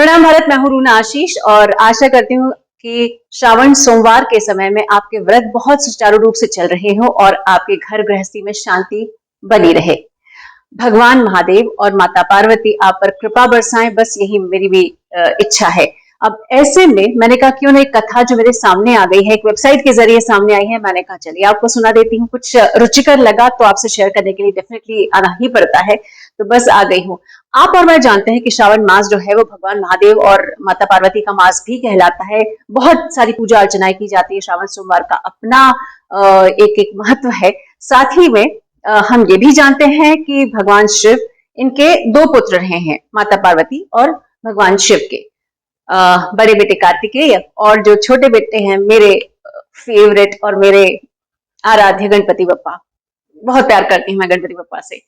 प्रणाम भारत, मैं हूं रूना आशीष और आशा करती हूँ कि श्रावण सोमवार के समय में आपके व्रत बहुत सुचारू रूप से चल रहे हो और आपके घर गृहस्थी में शांति बनी रहे। भगवान महादेव और माता पार्वती आप पर कृपा बरसाएं, बस यही मेरी भी इच्छा है। अब ऐसे में मैंने कहा क्यों ना एक कथा जो मेरे सामने आ गई है, एक वेबसाइट के जरिए सामने आई है, मैंने कहा चलिए आपको सुना देती हूँ। कुछ रुचिकर लगा तो आपसे शेयर करने के लिए डेफिनेटली आना ही पड़ता है, तो बस आ गई हूँ। आप और मैं जानते हैं कि श्रावण मास जो है वो भगवान महादेव और माता पार्वती का मास भी कहलाता है। बहुत सारी पूजा अर्चनाएं की जाती है। श्रावण सोमवार का अपना एक एक महत्व है। साथ ही में हम ये भी जानते हैं कि भगवान शिव, इनके दो पुत्र रहे हैं, माता पार्वती और भगवान शिव के बड़े बेटे कार्तिकेय और जो छोटे बेटे हैं मेरे फेवरेट और मेरे आराध्य गणपति बप्पा। बहुत प्यार करती हूँ मैं गणपति बप्पा से।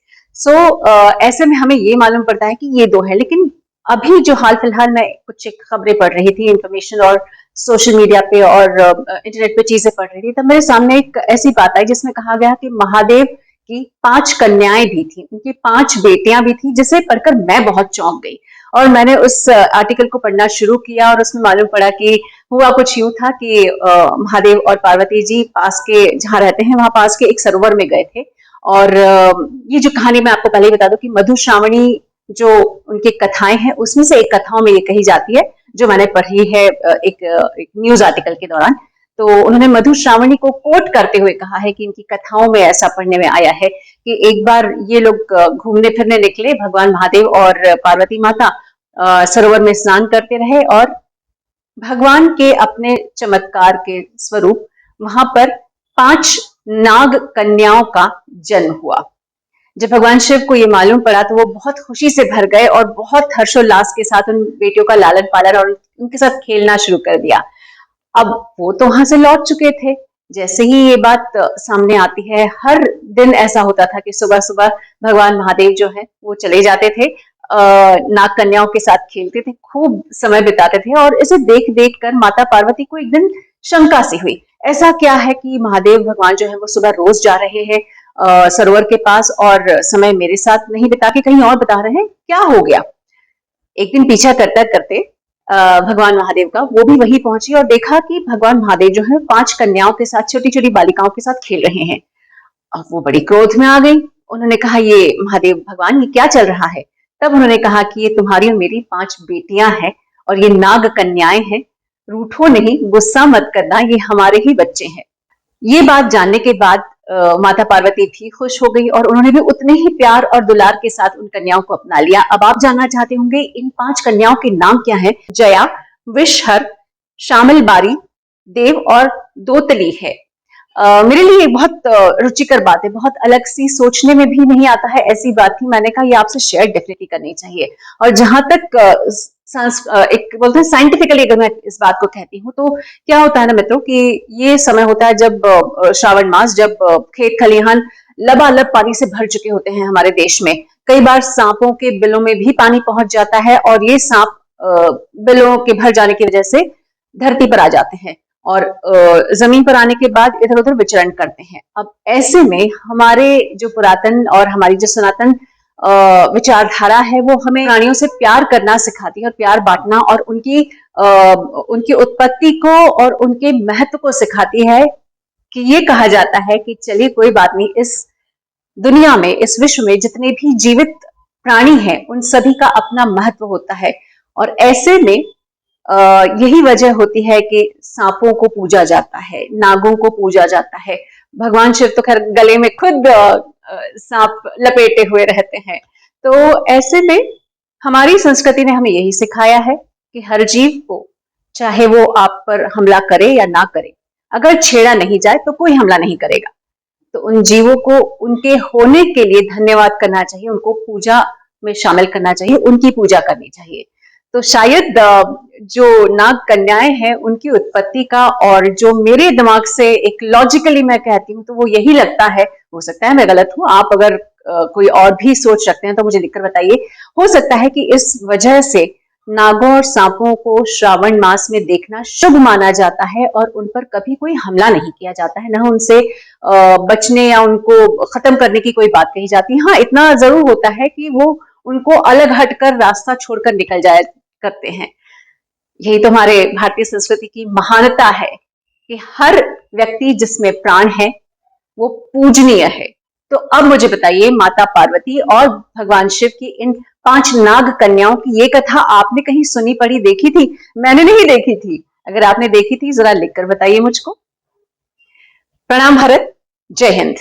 ऐसे में हमें ये मालूम पड़ता है कि ये दो है। लेकिन अभी जो हाल फिलहाल मैं कुछ एक खबरें पढ़ रही थी, इंफॉर्मेशन और सोशल मीडिया पे और इंटरनेट पे चीजें पढ़ रही थी, तब मेरे सामने एक ऐसी बात आई जिसमें कहा गया कि महादेव की 5 कन्याएं भी थी, उनकी 5 बेटियां भी थी, जिसे पढ़कर मैं बहुत चौंक गई। और मैंने उस आर्टिकल को पढ़ना शुरू किया और उसमें मालूम पड़ा कि हुआ कुछ यूं था कि महादेव और पार्वती जी पास के जहाँ रहते हैं वहां पास के एक सरोवर में गए थे। और ये जो कहानी मैं आपको पहले ही बता दूं कि मधु श्रावणी जो उनकी कथाएं हैं उसमें से एक कथाओं में ये कही जाती है, जो मैंने पढ़ी है एक न्यूज आर्टिकल के दौरान। तो उन्होंने मधु श्रावणी को कोट करते हुए कहा है कि इनकी कथाओं में ऐसा पढ़ने में आया है कि एक बार ये लोग घूमने फिरने निकले, भगवान महादेव और पार्वती माता सरोवर में स्नान करते रहे और भगवान के अपने चमत्कार के स्वरूप वहां पर 5 नाग कन्याओं का जन्म हुआ। जब भगवान शिव को ये मालूम पड़ा तो वो बहुत खुशी से भर गए और बहुत हर्षोल्लास के साथ उन बेटियों का लालन पालन और उनके साथ खेलना शुरू कर दिया। अब वो तो वहां से लौट चुके थे। जैसे ही ये बात सामने आती है, हर दिन ऐसा होता था कि सुबह सुबह भगवान महादेव जो है वो चले जाते थे, नाग कन्याओं के साथ खेलते थे, खूब समय बिताते थे। और इसे देख देख कर माता पार्वती को एक दिन शंका सी हुई, ऐसा क्या है कि महादेव भगवान जो है वो सुबह रोज जा रहे हैं सरोवर के पास और समय मेरे साथ नहीं बिता के कहीं और बिता रहे हैं, क्या हो गया। एक दिन पीछा करते करते भगवान महादेव का वो भी वहीं पहुंची और देखा कि भगवान महादेव जो है 5 कन्याओं के साथ, छोटी छोटी बालिकाओं के साथ खेल रहे हैं। अब वो बड़ी क्रोध में आ गई। उन्होंने कहा, ये महादेव भगवान, ये क्या चल रहा है। तब उन्होंने कहा कि ये तुम्हारी और मेरी 5 बेटियां हैं और ये नाग कन्याएं हैं, रूठो नहीं, गुस्सा मत करना, ये हमारे ही बच्चे हैं। ये बात जानने के बाद माता पार्वती भी खुश हो गई और उन्होंने भी उतने ही प्यार और दुलार के साथ उन कन्याओं को अपना लिया। अब आप जानना चाहते होंगे इन 5 कन्याओं के नाम क्या हैं। जया, विषहर, शामिलबारी, देव और दोतली है। मेरे लिए बहुत रुचिकर बात है, बहुत अलग सी, सोचने में भी नहीं आता है ऐसी बात थी। मैंने कहा ये आपसे शेयर डेफिनेटली करनी चाहिए। और जहां तक एक बोलते हैं साइंटिफिकली अगर मैं इस बात को कहती हूँ, तो क्या होता है ना मित्रों कि ये समय होता है जब श्रावण मास, जब खेत खलिहान लबालब पानी से भर चुके होते हैं हमारे देश में। कई बार सांपों के बिलों में भी पानी पहुंच जाता है और ये सांप बिलों के भर जाने की वजह से धरती पर आ जाते हैं और जमीन पर आने के बाद इधर उधर विचरण करते हैं। अब ऐसे में हमारे जो पुरातन और हमारी जो सनातन विचारधारा है वो हमें प्राणियों से प्यार करना सिखाती है और प्यार बांटना और उनकी उत्पत्ति को और उनके महत्व को सिखाती है। कि ये कहा जाता है कि चलिए कोई बात नहीं, इस दुनिया में, इस विश्व में जितने भी जीवित प्राणी हैं उन सभी का अपना महत्व होता है। और ऐसे में यही वजह होती है कि सांपों को पूजा जाता है, नागों को पूजा जाता है। भगवान शिव तो खैर गले में खुद सांप लपेटे हुए रहते हैं। तो ऐसे में हमारी संस्कृति ने हमें यही सिखाया है कि हर जीव को, चाहे वो आप पर हमला करे या ना करे, अगर छेड़ा नहीं जाए तो कोई हमला नहीं करेगा। तो उन जीवों को उनके होने के लिए धन्यवाद करना चाहिए, उनको पूजा में शामिल करना चाहिए, उनकी पूजा करनी चाहिए। तो शायद जो नाग कन्याएं हैं उनकी उत्पत्ति का, और जो मेरे दिमाग से एक लॉजिकली मैं कहती हूँ, तो वो यही लगता है। हो सकता है मैं गलत हूँ, आप अगर कोई और भी सोच रखते हैं तो मुझे लिखकर बताइए। हो सकता है कि इस वजह से नागों और सांपों को श्रावण मास में देखना शुभ माना जाता है और उन पर कभी कोई हमला नहीं किया जाता है, न उनसे बचने या उनको खत्म करने की कोई बात कही जाती है। हाँ, इतना जरूर होता है कि वो उनको अलग हटकर रास्ता छोड़कर निकल करते हैं। यही तो हमारे भारतीय संस्कृति की महानता है कि हर व्यक्ति जिसमें प्राण है वो पूजनीय है। तो अब मुझे बताइए, माता पार्वती और भगवान शिव की इन 5 नाग कन्याओं की ये कथा आपने कहीं सुनी पढ़ी देखी थी? मैंने नहीं देखी थी। अगर आपने देखी थी जरा लिखकर बताइए मुझको। प्रणाम भारत, जय हिंद।